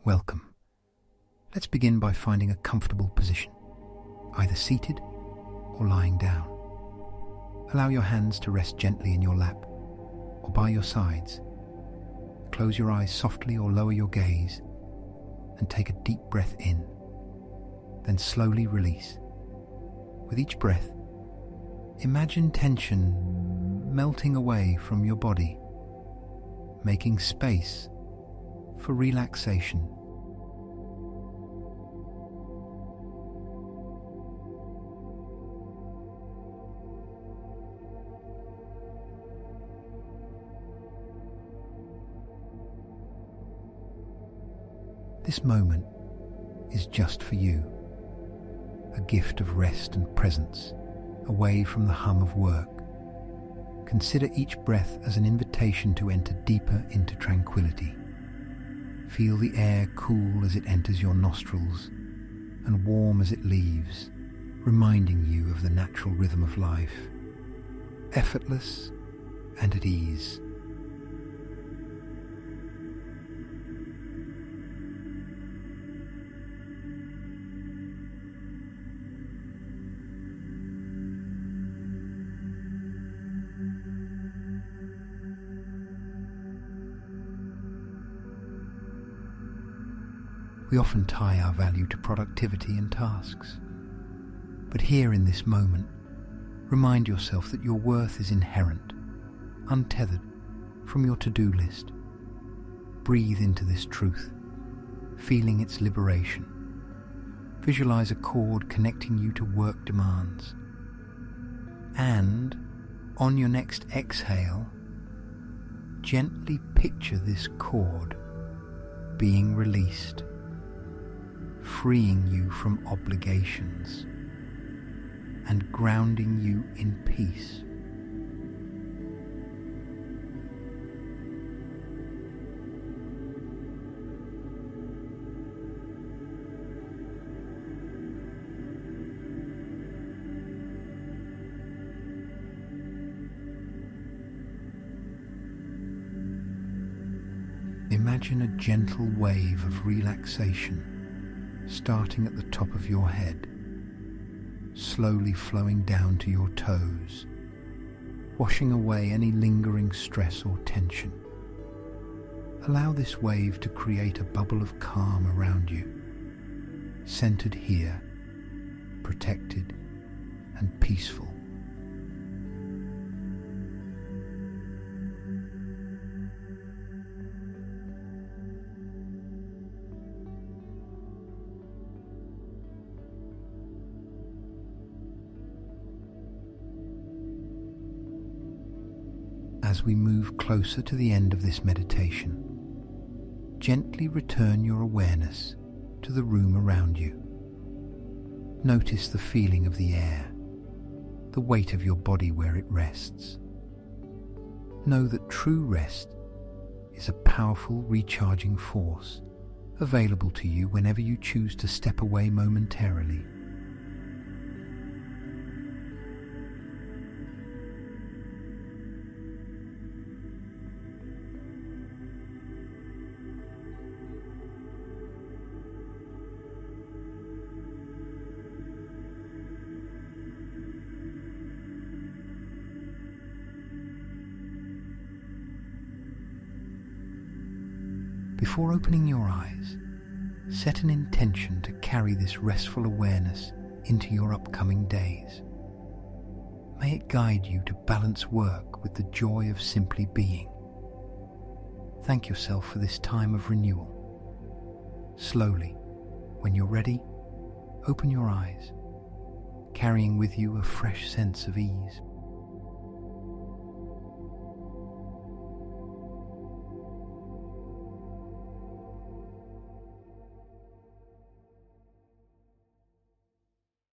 Welcome. Let's begin by finding a comfortable position, either seated or lying down. Allow your hands to rest gently in your lap or by your sides. Close your eyes softly or lower your gaze and take a deep breath in, then slowly release. With each breath, imagine tension melting away from your body, making space for relaxation. This moment is just for you, a gift of rest and presence, away from the hum of work. Consider each breath as an invitation to enter deeper into tranquility. Feel the air cool as it enters your nostrils and warm as it leaves, reminding you of the natural rhythm of life, effortless and at ease. We often tie our value to productivity and tasks. But here in this moment, remind yourself that your worth is inherent, untethered from your to-do list. Breathe into this truth, feeling its liberation. Visualize a cord connecting you to work demands. And, on your next exhale, gently picture this cord being released, freeing you from obligations and grounding you in peace. Imagine a gentle wave of relaxation starting at the top of your head, slowly flowing down to your toes, washing away any lingering stress or tension. Allow this wave to create a bubble of calm around you, centered here, protected and peaceful. As we move closer to the end of this meditation, gently return your awareness to the room around you. Notice the feeling of the air, the weight of your body where it rests. Know that true rest is a powerful recharging force available to you whenever you choose to step away momentarily. Before opening your eyes, set an intention to carry this restful awareness into your upcoming days. May it guide you to balance work with the joy of simply being. Thank yourself for this time of renewal. Slowly, when you're ready, open your eyes, carrying with you a fresh sense of ease.